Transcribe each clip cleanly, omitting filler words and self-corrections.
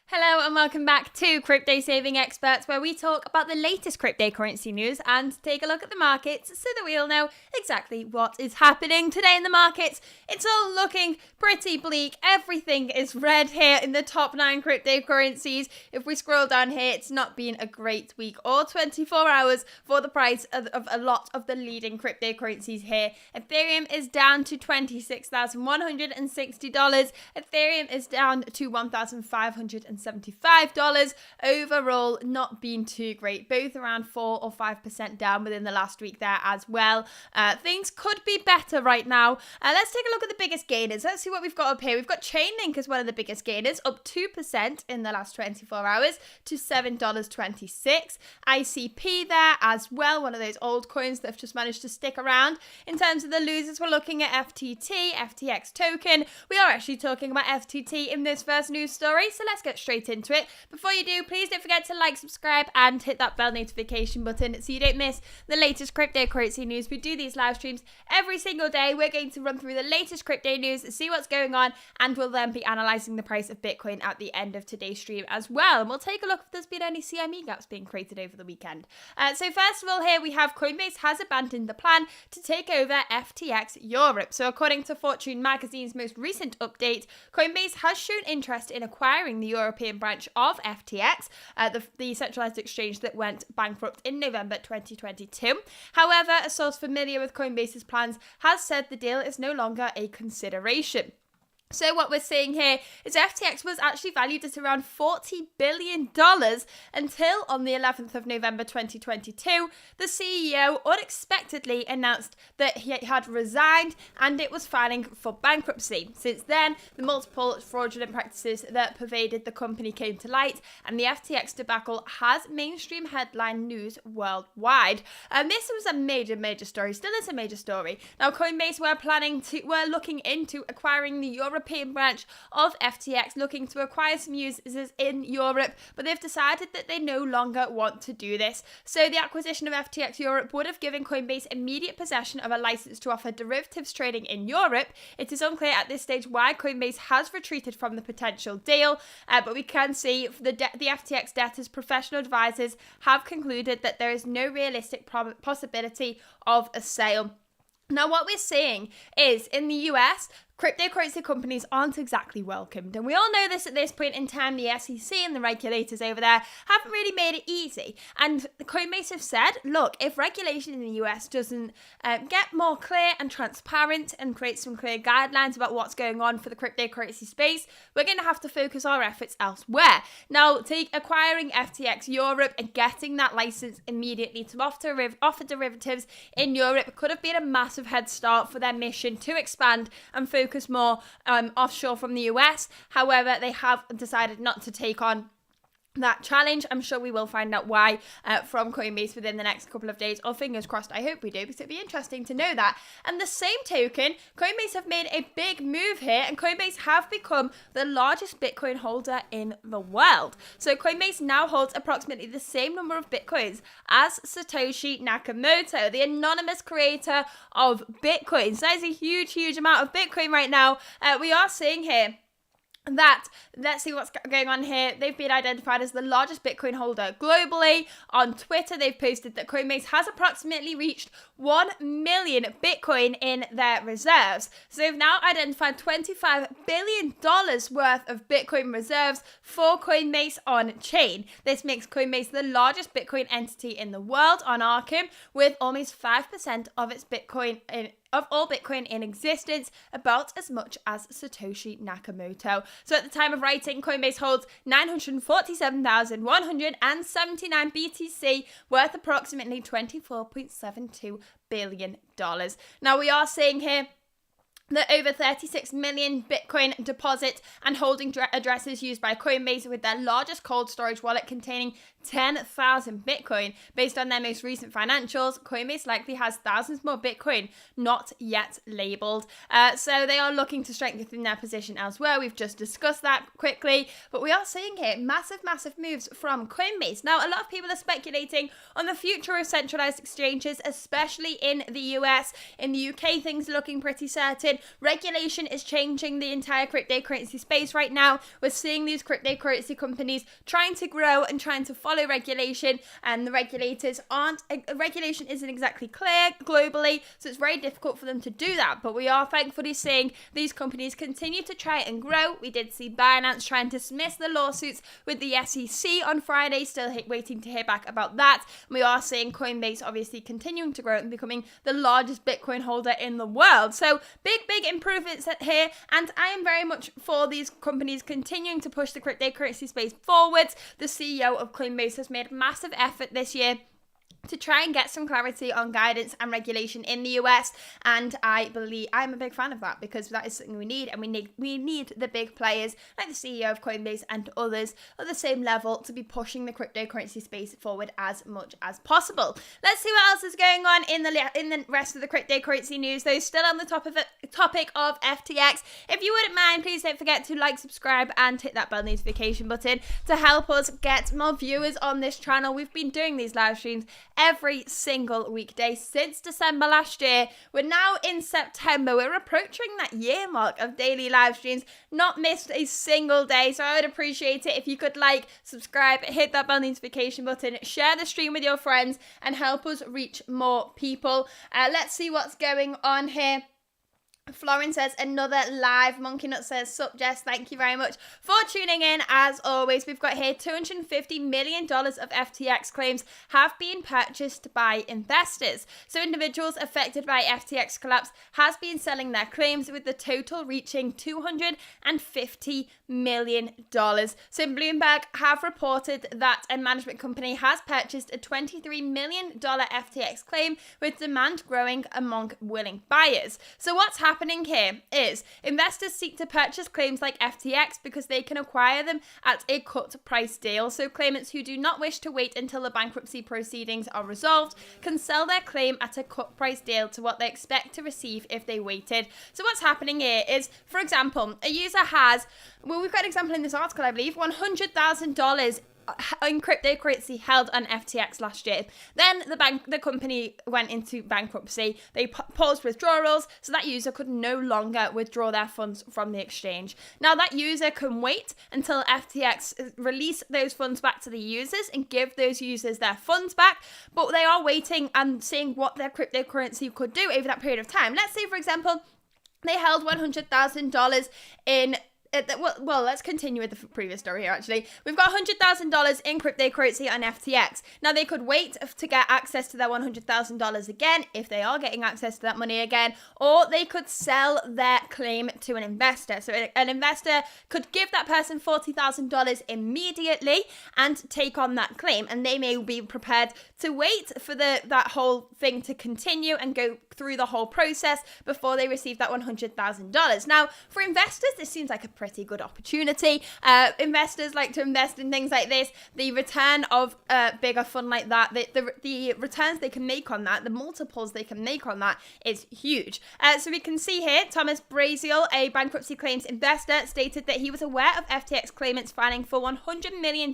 Hello and welcome back to Crypto Saving Experts, where we talk about the latest cryptocurrency news and take a look at the markets so that we all know exactly what is happening today in the markets. It's all looking pretty bleak. Everything is red here in the top 9 cryptocurrencies. If we scroll down here, it's not been a great week or 24 hours for the price of a lot of the leading cryptocurrencies here. Ethereum is down to $26,160. Ethereum is down to $1,575. Overall, not been too great, both around 4 or 5% down within the last week there as well. Things could be better right now. Let's take a look at the biggest gainers. Let's see what we've got up here. We've got Chainlink as one of the biggest gainers, up 2% in the last 24 hours to $7.26. ICP there as well, one of those old coins that have just managed to stick around. In terms of the losers, we're looking at FTT, FTX token. We are actually talking about FTT in this first news story, so let's get straight into it. Before you do, please don't forget to like, subscribe, and hit that bell notification button so you don't miss the latest cryptocurrency news. We do these live streams every single day. We're going to run through the latest crypto news, see what's going on, and we'll then be analysing the price of Bitcoin at the end of today's stream as well. And we'll take a look if there's been any CME gaps being created over the weekend. So first of all, here we have Coinbase has abandoned the plan to take over FTX Europe. So according to Fortune magazine's most recent update, Coinbase has shown interest in acquiring the European branch of FTX, the centralized exchange that went bankrupt in November 2022. However, a source familiar with Coinbase's plans has said the deal is no longer a consideration. So what we're seeing here is FTX was actually valued at around $40 billion until on the 11th of November 2022, the CEO unexpectedly announced that he had resigned and it was filing for bankruptcy. Since then, the multiple fraudulent practices that pervaded the company came to light, and the FTX debacle has mainstream headline news worldwide. And this was a major story, still is a major story. Now, Coinbase were looking into acquiring the European branch of FTX, looking to acquire some users in Europe, but they've decided that they no longer want to do this. So the acquisition of FTX Europe would have given Coinbase immediate possession of a license to offer derivatives trading in Europe. It is unclear at this stage why Coinbase has retreated from the potential deal, but we can see the FTX debtors' professional advisors have concluded that there is no realistic possibility of a sale. Now, what we're seeing is in the US, cryptocurrency companies aren't exactly welcomed. And we all know this at this point in time. The SEC and the regulators over there haven't really made it easy. And Coinbase have said, look, if regulation in the US doesn't get more clear and transparent and create some clear guidelines about what's going on for the cryptocurrency space, we're going to have to focus our efforts elsewhere. Now, acquiring FTX Europe and getting that license immediately to offer derivatives in Europe could have been a massive head start for their mission to expand and focus more offshore from the US. However, they have decided not to take on that challenge. I'm sure we will find out why from Coinbase within the next couple of days, or fingers crossed, I hope we do, because it'd be interesting to know that. And the same token, Coinbase have made a big move here, and Coinbase have become the largest Bitcoin holder in the world. So Coinbase now holds approximately the same number of Bitcoins as Satoshi Nakamoto, the anonymous creator of Bitcoin. So that is a huge amount of Bitcoin right now. We are seeing here that, let's see what's going on here. They've been identified as the largest Bitcoin holder globally. On Twitter, they've posted that Coinbase has approximately reached 1 million Bitcoin in their reserves. So they've now identified $25 billion worth of Bitcoin reserves for Coinbase on chain. This makes Coinbase the largest Bitcoin entity in the world on Arkham, with almost 5% of its of all Bitcoin in existence, about as much as Satoshi Nakamoto. So at the time of writing, Coinbase holds 947,179 BTC, worth approximately $24.72 billion. Now, we are seeing here that over 36 million Bitcoin deposit and holding addresses used by Coinbase, with their largest cold storage wallet containing 10,000 Bitcoin. Based on their most recent financials, Coinbase likely has thousands more Bitcoin not yet labeled. So they are looking to strengthen their position elsewhere. We've just discussed that quickly, but we are seeing here massive moves from Coinbase. Now, a lot of people are speculating on the future of centralized exchanges, especially in the US. In the UK, things are looking pretty certain. button. Regulation is changing the entire cryptocurrency space right now. We're seeing these cryptocurrency companies trying to grow and trying to follow regulation, and the regulators regulation isn't exactly clear globally, so it's very difficult for them to do that. But we are thankfully seeing these companies continue to try and grow. We did see Binance trying to dismiss the lawsuits with the SEC on Friday, still waiting to hear back about that. We are seeing Coinbase obviously continuing to grow and becoming the largest Bitcoin holder in the world. So big improvements here, and I am very much for these companies continuing to push the cryptocurrency space forwards. The CEO of Coinbase has made a massive effort this year to try and get some clarity on guidance and regulation in the US, and I'm a big fan of that, because that is something we need, and we need the big players like the CEO of Coinbase and others at the same level to be pushing the cryptocurrency space forward as much as possible. Let's see what else is going on in the rest of the cryptocurrency news, though. Still on the topic of FTX. If you wouldn't mind, please don't forget to like, subscribe, and hit that bell notification button to help us get more viewers on this channel. We've been doing these live streams every single weekday since December last year. We're now in September. We're approaching that year mark of daily live streams. Not missed a single day. So I would appreciate it if you could like, subscribe, hit that bell notification button, share the stream with your friends, and help us reach more people. Let's see what's going on here. Florin says another live. Monkey Nut says, sup Jess, thank you very much for tuning in. As always, we've got here $250 million of FTX claims have been purchased by investors. So individuals affected by FTX collapse has been selling their claims, with the total reaching $250 million. So Bloomberg have reported that a management company has purchased a $23 million FTX claim, with demand growing among willing buyers. So what's happening here is investors seek to purchase claims like FTX because they can acquire them at a cut price deal. So claimants who do not wish to wait until the bankruptcy proceedings are resolved can sell their claim at a cut price deal to what they expect to receive if they waited. So what's happening here is, for example, a user has, well, we've got an example in this article, I believe, $100,000 in cryptocurrency held on FTX last year. Then the company went into bankruptcy. They paused withdrawals, so that user could no longer withdraw their funds from the exchange. Now that user can wait until FTX release those funds back to the users and give those users their funds back, but they are waiting and seeing what their cryptocurrency could do over that period of time. Let's say, for example, they held $100,000 in well, let's continue with the previous story here, actually. We've got $100,000 in cryptocurrency on FTX. Now, they could wait to get access to their $100,000 again, if they are getting access to that money again, or they could sell their claim to an investor. So an investor could give that person $40,000 immediately and take on that claim, and they may be prepared to wait for that whole thing to continue and go through the whole process before they receive that $100,000. Now, for investors, this seems like a pretty good opportunity. Investors like to invest in things like this. The return of a bigger fund like that, the returns they can make on that, the multiples they can make on that is huge. So we can see here, Thomas Braziel, a bankruptcy claims investor, stated that he was aware of FTX claimants filing for $100 million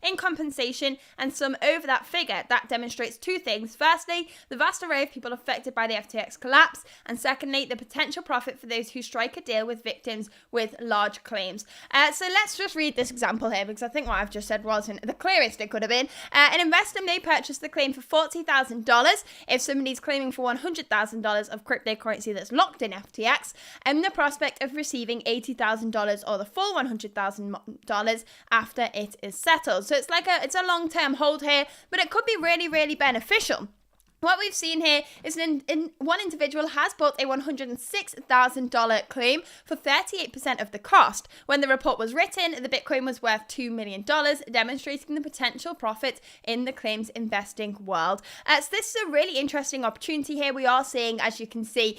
in compensation and some over that figure. That demonstrates two things. Firstly, the vast array of people affected by the FTX collapse, and secondly, the potential profit for those who strike a deal with victims with large claims. So let's just read this example here, because I think what I've just said wasn't the clearest it could have been. An investor may purchase the claim for $40,000 if somebody's claiming for $100,000 of cryptocurrency that's locked in FTX, and the prospect of receiving $80,000 or the full $100,000 after it is settled. So it's a long-term hold here, but it could be really, really beneficial. What we've seen here is one individual has bought a $106,000 claim for 38% of the cost. When the report was written, the Bitcoin was worth $2 million, demonstrating the potential profit in the claims investing world. So this is a really interesting opportunity here. We are seeing, as you can see,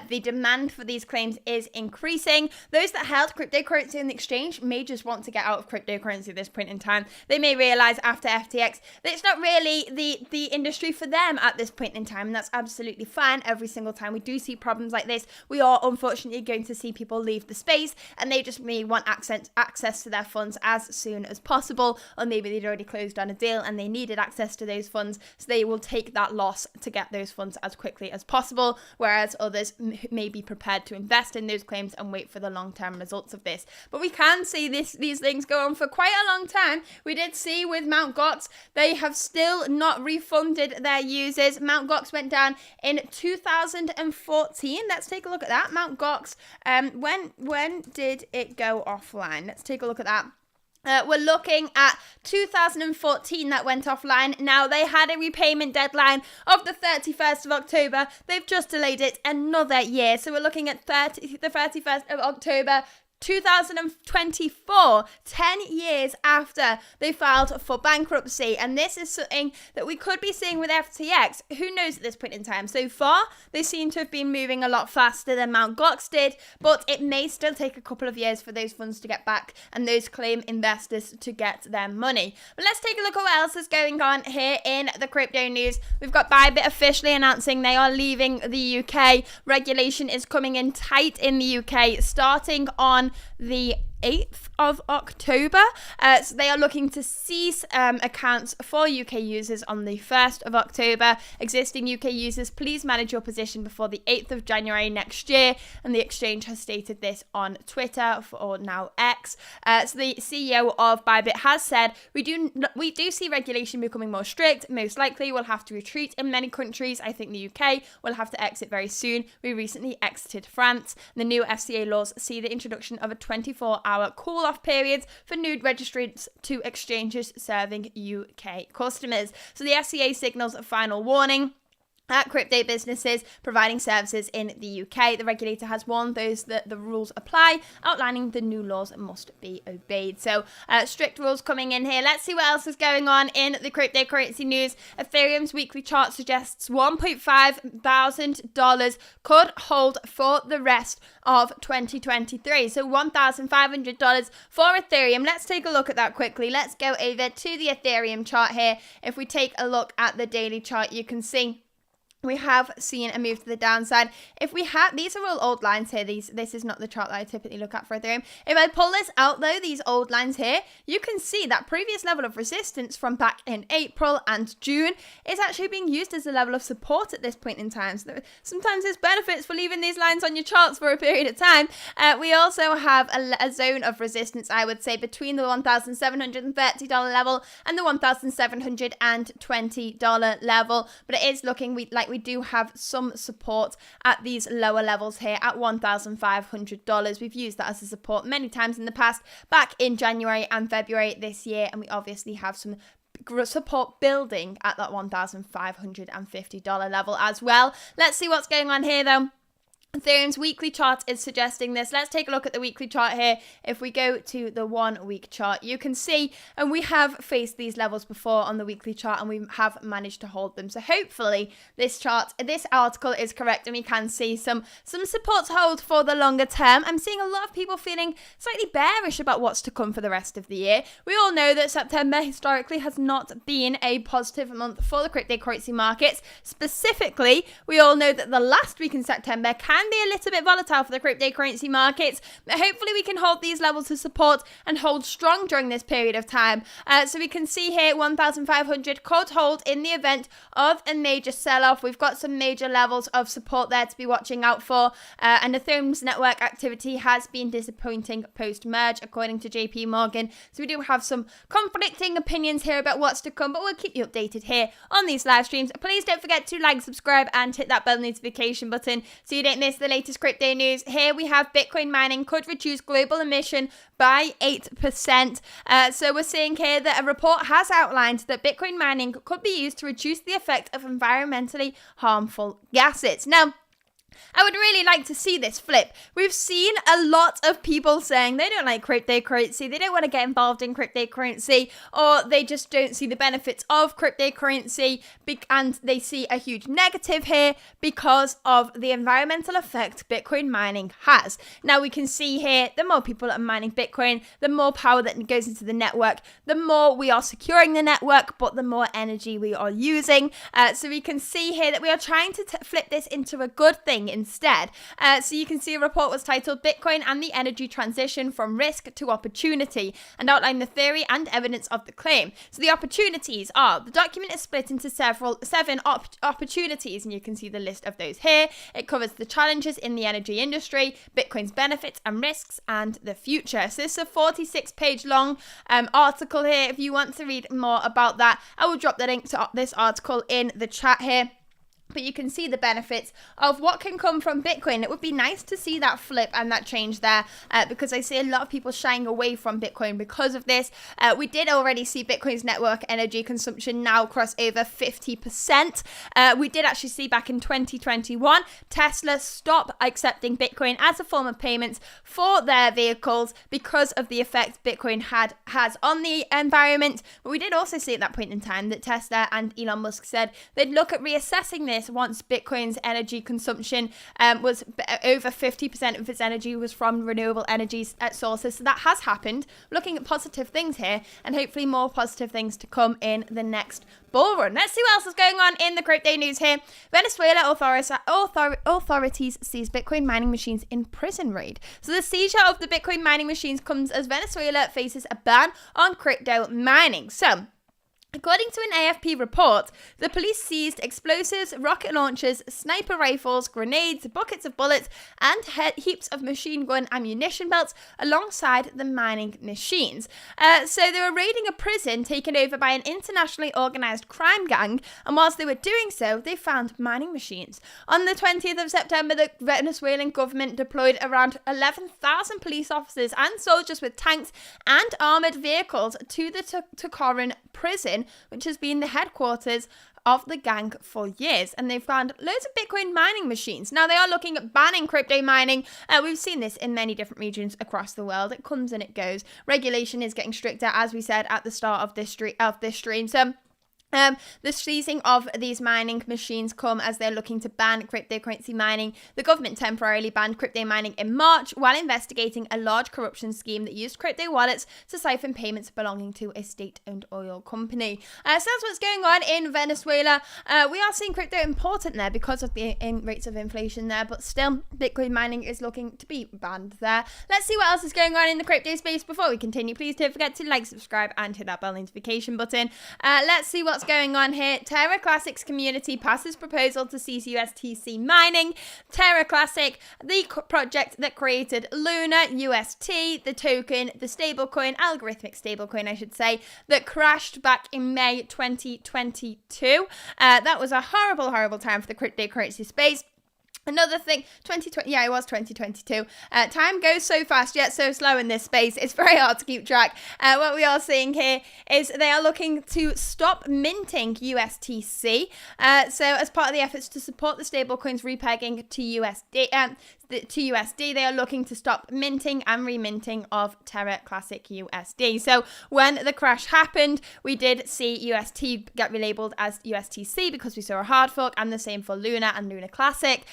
the demand for these claims is increasing. Those that held cryptocurrency in the exchange may just want to get out of cryptocurrency at this point in time. They may realize after FTX that it's not really the industry for them at this this point in time, and that's absolutely fine. Every single time we do see problems like this, we are unfortunately going to see people leave the space, and they just may want access to their funds as soon as possible, or maybe they'd already closed on a deal and they needed access to those funds, so they will take that loss to get those funds as quickly as possible, whereas others may be prepared to invest in those claims and wait for the long-term results of this. But we can see these things go on for quite a long time. We did see with Mt. Gox, they have still not refunded their users. Mt. Gox went down in 2014. Let's take a look at that. Mt. Gox, when did it go offline? Let's take a look at that. We're looking at 2014 that went offline. Now, they had a repayment deadline of the 31st of October. They've just delayed it another year. So we're looking at the 31st of October 2024, 10 years after they filed for bankruptcy. And this is something that we could be seeing with FTX. Who knows at this point in time? So far, they seem to have been moving a lot faster than Mt. Gox did, but it may still take a couple of years for those funds to get back and those claim investors to get their money. But let's take a look at what else is going on here in the crypto news. We've got Bybit officially announcing they are leaving the UK. Regulation is coming in tight in the UK, starting on the 8th of October. So they are looking to cease accounts for UK users on the 1st of October. Existing UK users, please manage your position before the 8th of January next year. And the exchange has stated this on Twitter, or now X. So the CEO of Bybit has said, we do see regulation becoming more strict. Most likely we'll have to retreat in many countries. I think the UK will have to exit very soon. We recently exited France. The new FCA laws see the introduction of a 24-hour call-off periods for new registrants to exchanges serving UK customers. So the FCA signals a final warning at crypto businesses providing services in the UK. The regulator has warned those that the rules apply, outlining the new laws must be obeyed. So strict rules coming in here. Let's see what else is going on in the cryptocurrency news. Ethereum's weekly chart suggests $1,500 could hold for the rest of 2023. So $1,500 for Ethereum. Let's take a look at that quickly. Let's go over to the Ethereum chart here. If we take a look at the daily chart, you can see we have seen a move to the downside. If we have, these are all old lines here. This is not the chart that I typically look at for Ethereum. If I pull this out though, these old lines here, you can see that previous level of resistance from back in April and June is actually being used as a level of support at this point in time. So sometimes there's benefits for leaving these lines on your charts for a period of time. We also have a zone of resistance, I would say, between the $1,730 level and the $1,720 level. But it is looking like we do have some support at these lower levels here at $1,500. We've used that as a support many times in the past, back in January and February this year, and we obviously have some support building at that $1,550 level as well. Let's see what's going on here though. Ethereum's weekly chart is suggesting this. Let's take a look at the weekly chart here. If we go to the 1 week chart, you can see, and we have faced these levels before on the weekly chart and we have managed to hold them. So hopefully this article is correct and we can see some support to hold for the longer term. I'm seeing a lot of people feeling slightly bearish about what's to come for the rest of the year. We all know that September historically has not been a positive month for the cryptocurrency markets. Specifically, we all know that the last week in September can be a little bit volatile for the cryptocurrency markets, but hopefully we can hold these levels of support and hold strong during this period of time. So we can see here 1,500 could hold in the event of a major sell-off. We've got some major levels of support there to be watching out for, and Ethereum's network activity has been disappointing post-merge, according to JP Morgan. So we do have some conflicting opinions here about what's to come, but we'll keep you updated here on these live streams. Please don't forget to like, subscribe, and hit that bell notification button so you don't miss the latest crypto news. Here we have Bitcoin mining could reduce global emission by 8%. So we're seeing here that a report has outlined that Bitcoin mining could be used to reduce the effect of environmentally harmful gases. Now, I would really like to see this flip. We've seen a lot of people saying they don't like cryptocurrency, they don't want to get involved in cryptocurrency, or they just don't see the benefits of cryptocurrency, and they see a huge negative here because of the environmental effect Bitcoin mining has. Now we can see here, the more people that are mining Bitcoin, the more power that goes into the network, the more we are securing the network, but the more energy we are using. So we can see here that we are trying to flip this into a good thing instead. So you can see a report was titled Bitcoin and the Energy Transition from Risk to Opportunity, and outline the theory and evidence of the claim. So the opportunities are, the document is split into seven opportunities, and you can see the list of those here. It covers the challenges in the energy industry, Bitcoin's benefits and risks, and the future. So this is a 46-page long article here. If you want to read more about that, I will drop the link to this article in the chat here. But you can see the benefits of what can come from Bitcoin. It would be nice to see that flip and that change there, because I see a lot of people shying away from Bitcoin because of this. We did already see Bitcoin's network energy consumption now cross over 50%. We did actually see back in 2021, Tesla stop accepting Bitcoin as a form of payments for their vehicles because of the effect Bitcoin has on the environment. But we did also see at that point in time that Tesla and Elon Musk said they'd look at reassessing this once Bitcoin's energy consumption was over 50% of its energy was from renewable energy sources. So that has happened. Looking at positive things here, and hopefully more positive things to come in the next bull run. Let's see what else is going on in the crypto news here. Venezuela authorities seize Bitcoin mining machines in prison raid. So the seizure of the Bitcoin mining machines comes as Venezuela faces a ban on crypto mining. So according to an AFP report, the police seized explosives, rocket launchers, sniper rifles, grenades, buckets of bullets, and heaps of machine gun ammunition belts alongside the mining machines. So they were raiding a prison taken over by an internationally organised crime gang, and whilst they were doing so, they found mining machines. On the 20th of September, the Venezuelan government deployed around 11,000 police officers and soldiers with tanks and armoured vehicles to the Tocoran prison, which has been the headquarters of the gang for years, and they've found loads of Bitcoin mining machines. Now they are looking at banning crypto mining. We've seen this in many different regions across the world. It comes and it goes. Regulation is getting stricter, as we said at the start of this stream. So the seizing of these mining machines come as they're looking to ban cryptocurrency mining. The government temporarily banned crypto mining in March while investigating a large corruption scheme that used crypto wallets to siphon payments belonging to a state-owned oil company. So that's what's going on in Venezuela. We are seeing crypto important there because of the rates of inflation there, but still Bitcoin mining is looking to be banned there. Let's see what else is going on in the crypto space before we continue. Please don't forget to like, subscribe, and hit that bell notification button. Let's see what's going on here. Terra Classic's community passes proposal to cease USTC mining. Terra Classic, the project that created Luna, UST, the token, the stablecoin, algorithmic stablecoin, I should say, that crashed back in May 2022. That was a horrible, horrible time for the cryptocurrency space. Another thing, 2020, yeah, it was 2022. Time goes so fast, yet so slow in this space. It's very hard to keep track. What we are seeing here is they are looking to stop minting USTC. So as part of the efforts to support the stablecoins repegging to USD, they are looking to stop minting and reminting of Terra Classic USD. So when the crash happened, we did see UST get relabeled as USTC because we saw a hard fork, and the same for Luna and Luna Classic.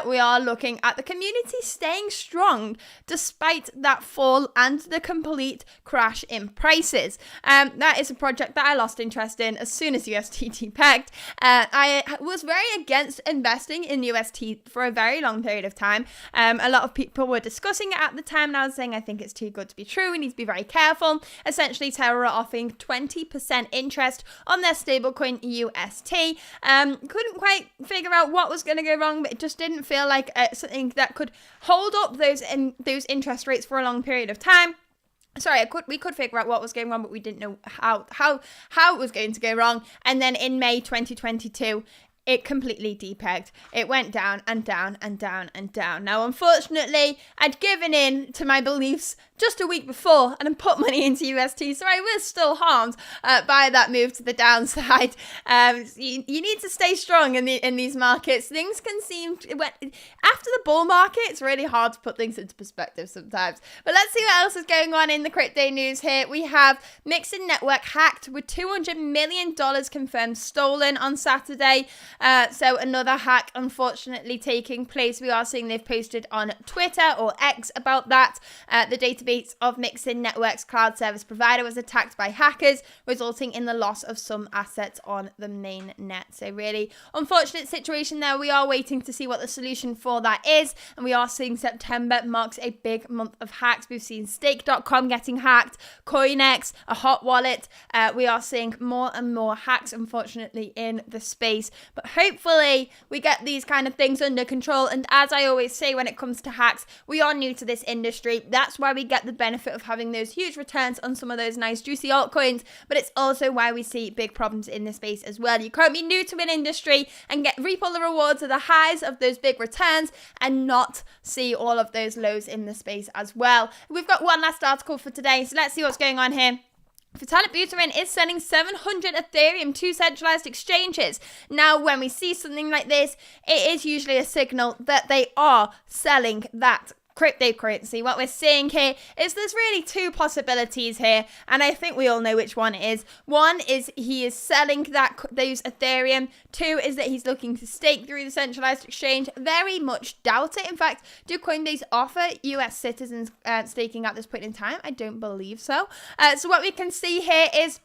We are looking at the community staying strong despite that fall and the complete crash in prices. That is a project that I lost interest in as soon as UST pegged. I was very against investing in UST for a very long period of time. A lot of people were discussing it at the time, and I was saying I think it's too good to be true. We need to be very careful. Essentially, Terra are offering 20% interest on their stablecoin UST. Couldn't quite figure out what was going to go wrong, but it just didn't feel like something that could hold up those interest rates for a long period of time. Sorry, we could figure out what was going wrong, but we didn't know how it was going to go wrong. And then in May 2022, it completely depegged. It went down and down and down and down. Now, unfortunately, I'd given in to my beliefs just a week before and put money into UST, so I was still harmed by that move to the downside. You need to stay strong in these markets. Things can seem after the bull market, it's really hard to put things into perspective sometimes. But let's see what else is going on in the crypto news here. We have Mixing Network hacked with $200 million confirmed stolen on Saturday. So another hack, unfortunately, taking place. We are seeing they've posted on Twitter or X about that. The database of Mixing Network's cloud service provider was attacked by hackers, resulting in the loss of some assets on the main net. So really unfortunate situation there. We are waiting to see what the solution for that is, and we are seeing September marks a big month of hacks. We've seen stake.com getting hacked, CoinEx, a hot wallet. We are seeing more and more hacks, unfortunately, in the space, but hopefully we get these kind of things under control. And as I always say, when it comes to hacks, we are new to this industry. That's why we get the benefit of having those huge returns on some of those nice juicy altcoins, but it's also why we see big problems in this space as well. You can't be new to an industry and reap all the rewards of the highs of those big returns and not see all of those lows in the space as well. We've got one last article for today, so let's see what's going on here. Vitalik Buterin is selling 700 Ethereum to centralized exchanges. Now, when we see something like this, it is usually a signal that they are selling that cryptocurrency. What we're seeing here is there's really two possibilities here, and I think we all know which one it is. One is he is selling those Ethereum. Two is that he's looking to stake through the centralized exchange. Very much doubt it. In fact, do Coinbase offer US citizens staking at this point in time? I don't believe so. So what we can see here is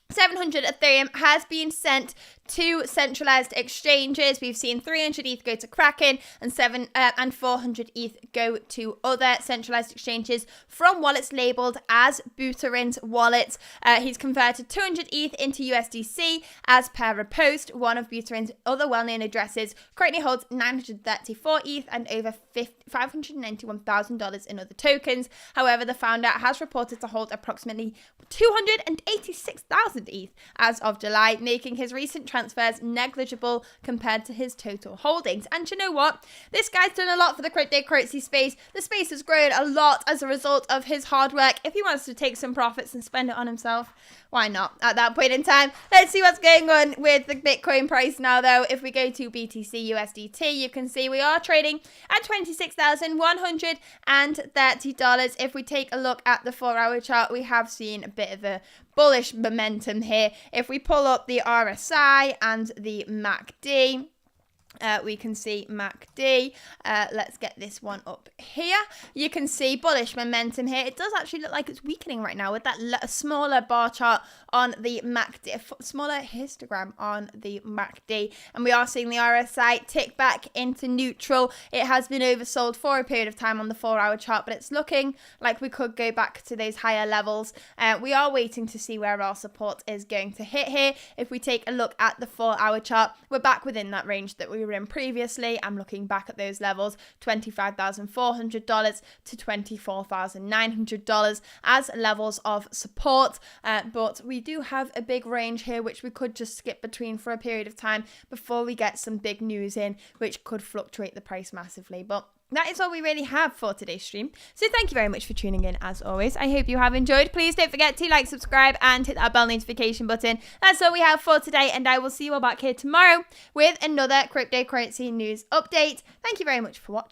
700 Ethereum has been sent to centralized exchanges. We've seen 300 ETH go to Kraken and 400 ETH go to other centralized exchanges from wallets labeled as Buterin's wallet. He's converted 200 ETH into USDC as per a post. One of Buterin's other well-known addresses currently holds 934 ETH and over $591,000 in other tokens. However, the founder has reported to hold approximately 286,000 ETH as of July, making his recent transfers negligible compared to his total holdings. And you know what? This guy's done a lot for the cryptocurrency space. The space has grown a lot as a result of his hard work. If he wants to take some profits and spend it on himself, why not at that point in time? Let's see what's going on with the Bitcoin price now, though. If we go to BTC USDT, you can see we are trading at $26,130. If we take a look at the 4-hour chart, we have seen a bit of a bullish momentum here. If we pull up the RSI and the MACD, we can see MACD. Let's get this one up here. You can see bullish momentum here. It does actually look like it's weakening right now with that smaller bar chart on the MACD, a smaller histogram on the MACD. And we are seeing the RSI tick back into neutral. It has been oversold for a period of time on the 4-hour chart, but it's looking like we could go back to those higher levels. We are waiting to see where our support is going to hit here. If we take a look at the 4-hour chart, we're back within that range that we were in previously. I'm looking back at those levels, $25,400 to $24,900 as levels of support, but we do have a big range here which we could just skip between for a period of time before we get some big news in, which could fluctuate the price massively. But that is all we really have for today's stream. So thank you very much for tuning in as always. I hope you have enjoyed. Please don't forget to like, subscribe and hit that bell notification button. That's all we have for today, and I will see you all back here tomorrow with another cryptocurrency news update. Thank you very much for watching.